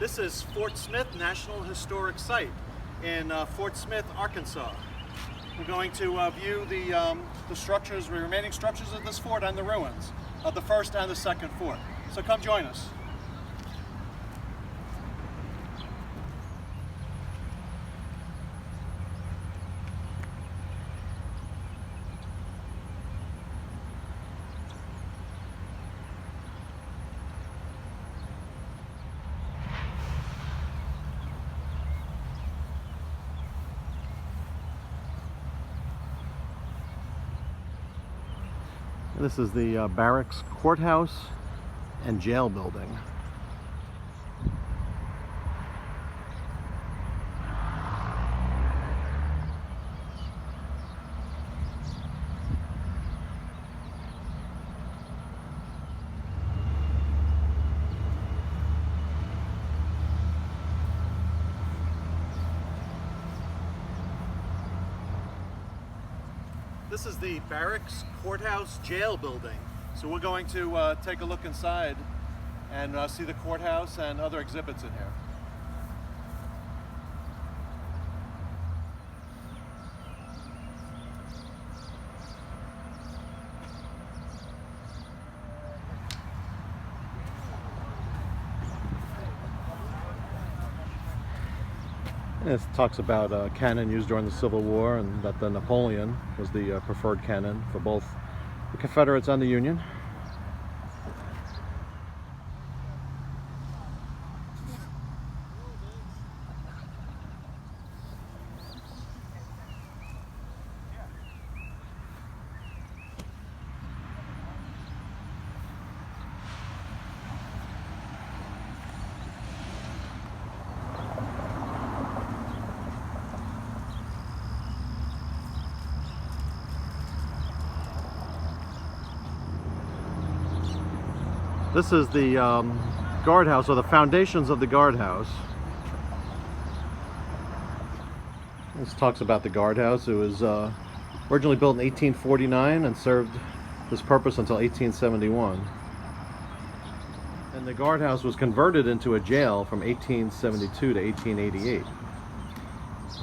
This is Fort Smith National Historic Site in Fort Smith, Arkansas. We're going to view the structures, the remaining structures of this fort and the ruins of the first and the second fort. So come join us. This is the barracks, courthouse, and jail building. This is the barracks, courthouse, jail building. So we're going to take a look inside and see the courthouse and other exhibits in here. It talks about a cannon used during the Civil War, and that the Napoleon was the preferred cannon for both the Confederates and the Union. This is the guardhouse, or the foundations of the guardhouse. This talks about the guardhouse. It was originally built in 1849 and served this purpose until 1871. And the guardhouse was converted into a jail from 1872 to 1888.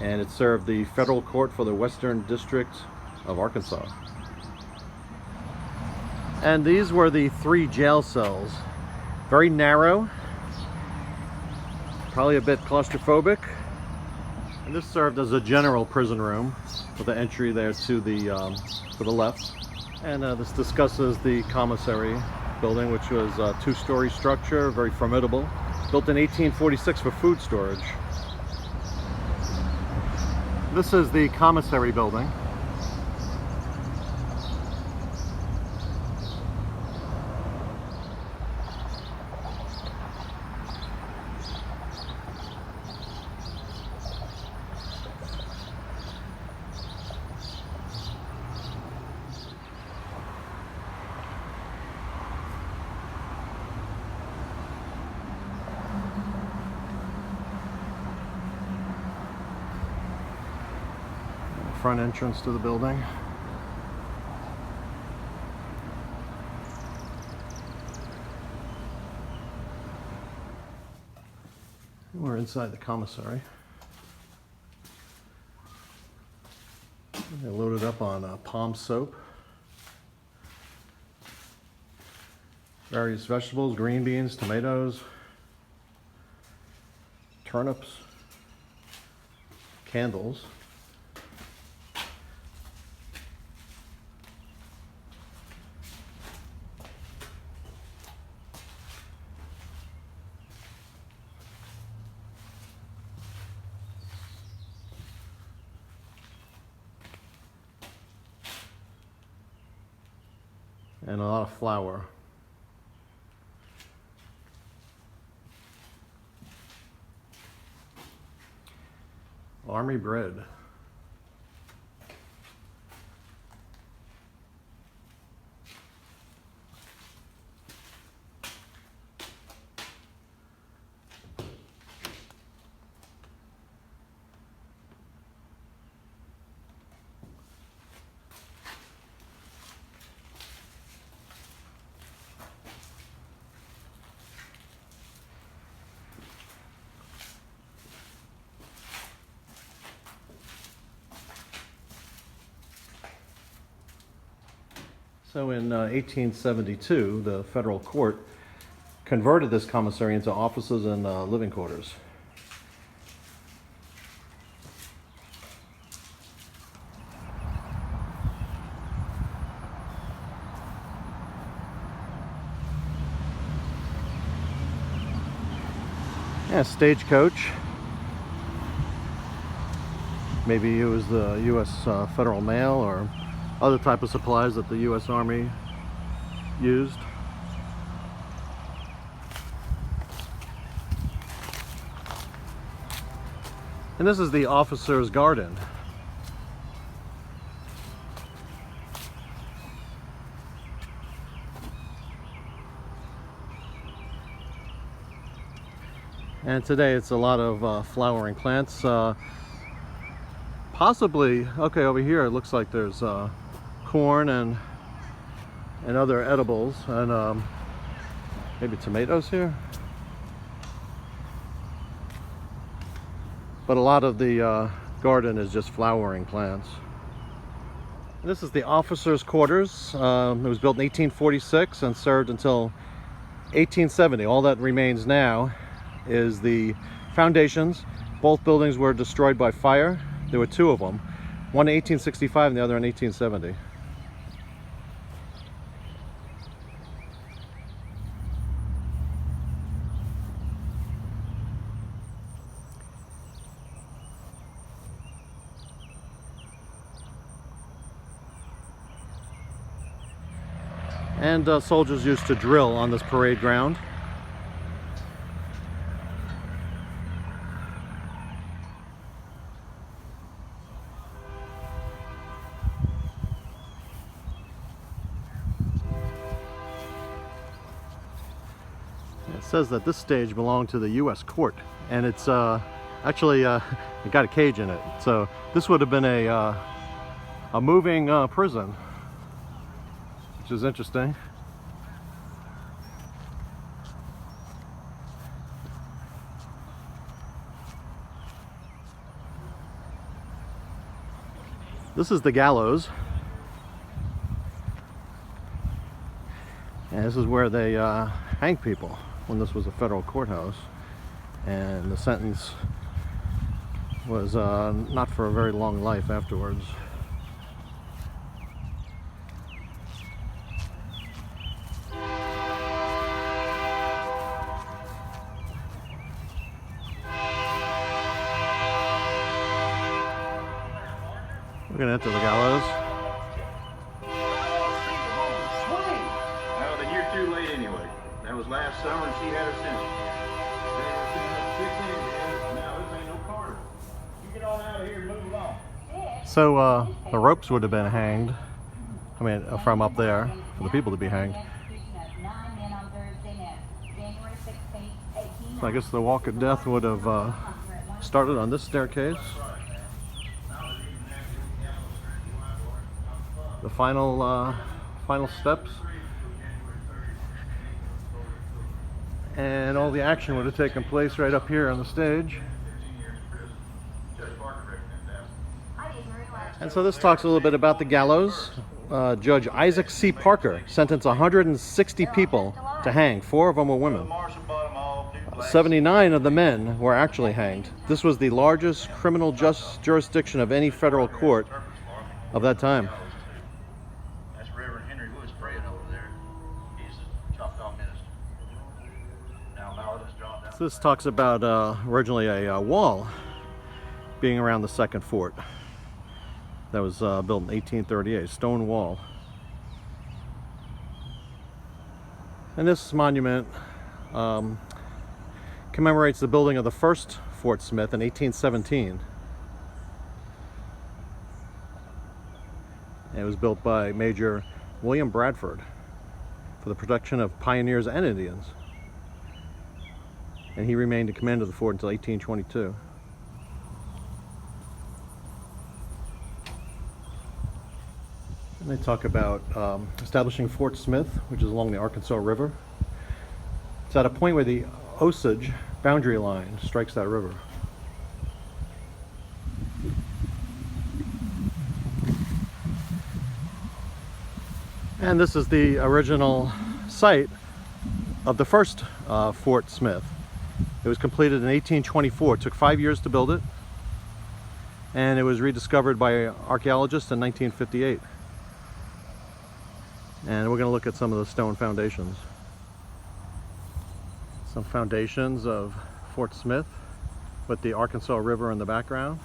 And it served the federal court for the Western District of Arkansas. And these were the 3 jail cells. Very narrow, probably a bit claustrophobic. And this served as a general prison room with the entry there to the left. And this discusses the commissary building, which was a 2-story structure, very formidable. Built in 1846 for food storage. This is the commissary building. Front entrance to the building. We're inside the commissary. They're loaded up on palm soap, various vegetables, green beans, tomatoes, turnips, candles. And a lot of flour. Army bread. So in 1872, the federal court converted this commissary into offices and living quarters. Yeah, stagecoach. Maybe it was the U.S. Federal Mail or other type of supplies that the U.S. Army used. And this is the officer's garden. And today it's a lot of flowering plants. Possibly, okay, over here it looks like there's corn and other edibles, and maybe tomatoes here. But a lot of the garden is just flowering plants. And this is the officers' quarters. It was built in 1846 and served until 1870. All that remains now is the foundations. Both buildings were destroyed by fire. There were two of them, one in 1865 and the other in 1870. And soldiers used to drill on this parade ground. It says that this stage belonged to the U.S. court, and it's actually it got a cage in it. So this would have been a moving prison, which is interesting. This is the gallows, and this is where they hang people when this was a federal courthouse, and the sentence was not for a very long life afterwards. We're gonna enter the gallows. Well, then you're too late anyway. That was last summer and she had her sentence. Now this ain't no carnival. You get on out of here and move along. So the ropes would have been hanged, I mean from up there, for the people to be hanged. So I guess the walk of death would have started on this staircase. The final steps, and all the action would have taken place right up here on the stage. And so this talks a little bit about the gallows. Judge Isaac C. Parker sentenced 160 people to hang. 4 of them were women. 79 of the men were actually hanged. This was the largest criminal jurisdiction of any federal court of that time. This talks about originally a wall being around the second fort that was built in 1838, stone wall. And this monument commemorates the building of the first Fort Smith in 1817. It was built by Major William Bradford for the protection of pioneers and Indians. And he remained in command of the fort until 1822. And they talk about establishing Fort Smith, which is along the Arkansas River. It's at a point where the Osage boundary line strikes that river. And this is the original site of the first Fort Smith. It was completed in 1824. It took 5 years to build it, and it was rediscovered by archaeologists in 1958. And we're going to look at some of the stone foundations. Some foundations of Fort Smith with the Arkansas River in the background.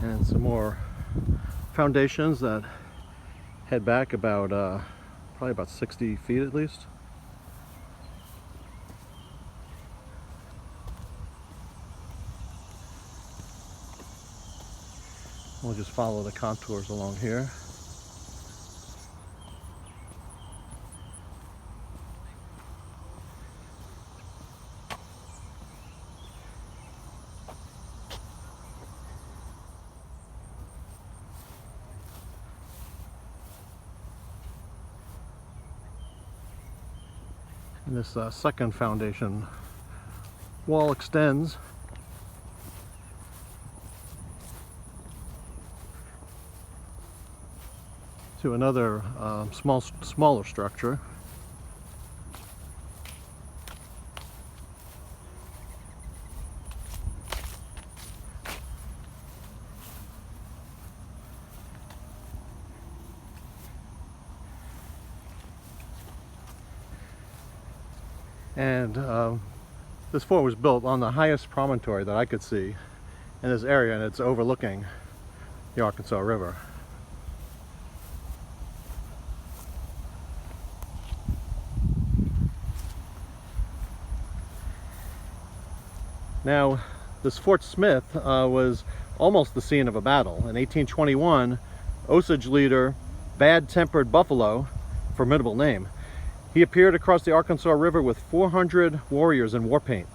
And some more foundations that head back about probably about 60 feet at least. We'll just follow the contours along here. And this second foundation wall extends to another smaller structure. And this fort was built on the highest promontory that I could see in this area, and it's overlooking the Arkansas River. Now, this Fort Smith was almost the scene of a battle. In 1821, Osage leader Bad Tempered Buffalo, formidable name, he appeared across the Arkansas River with 400 warriors in war paint.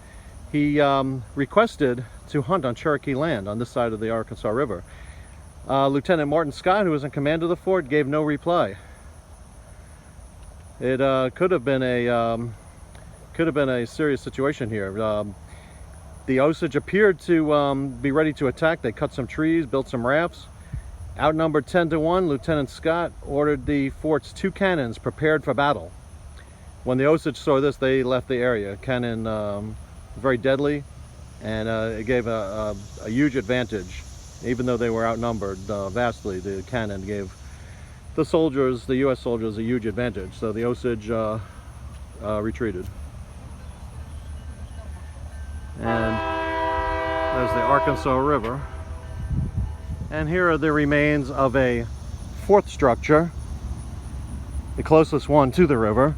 He requested to hunt on Cherokee land on this side of the Arkansas River. Lieutenant Martin Scott, who was in command of the fort, gave no reply. It could have been a serious situation here. The Osage appeared to be ready to attack. They cut some trees, built some rafts. Outnumbered 10-1, Lieutenant Scott ordered the fort's 2 cannons prepared for battle. When the Osage saw this, they left the area. Cannon very deadly, and it gave a huge advantage. Even though they were outnumbered vastly, the cannon gave the soldiers, the U.S. soldiers, a huge advantage. So the Osage retreated. And there's the Arkansas River. And here are the remains of a 4th structure, the closest one to the river.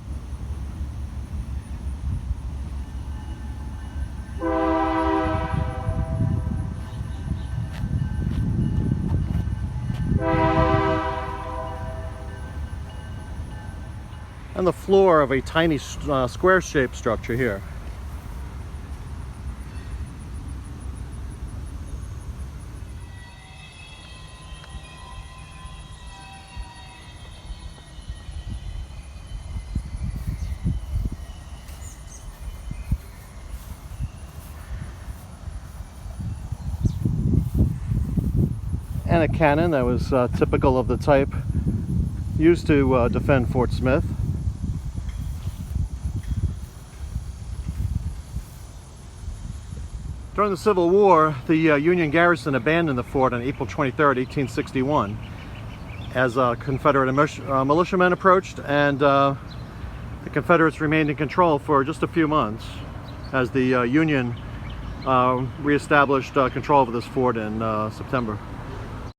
And the floor of a tiny square-shaped structure here. And a cannon that was typical of the type used to defend Fort Smith. During the Civil War, the Union garrison abandoned the fort on April 23rd, 1861, as Confederate militiamen approached, and the Confederates remained in control for just a few months as the Union reestablished control over this fort in September.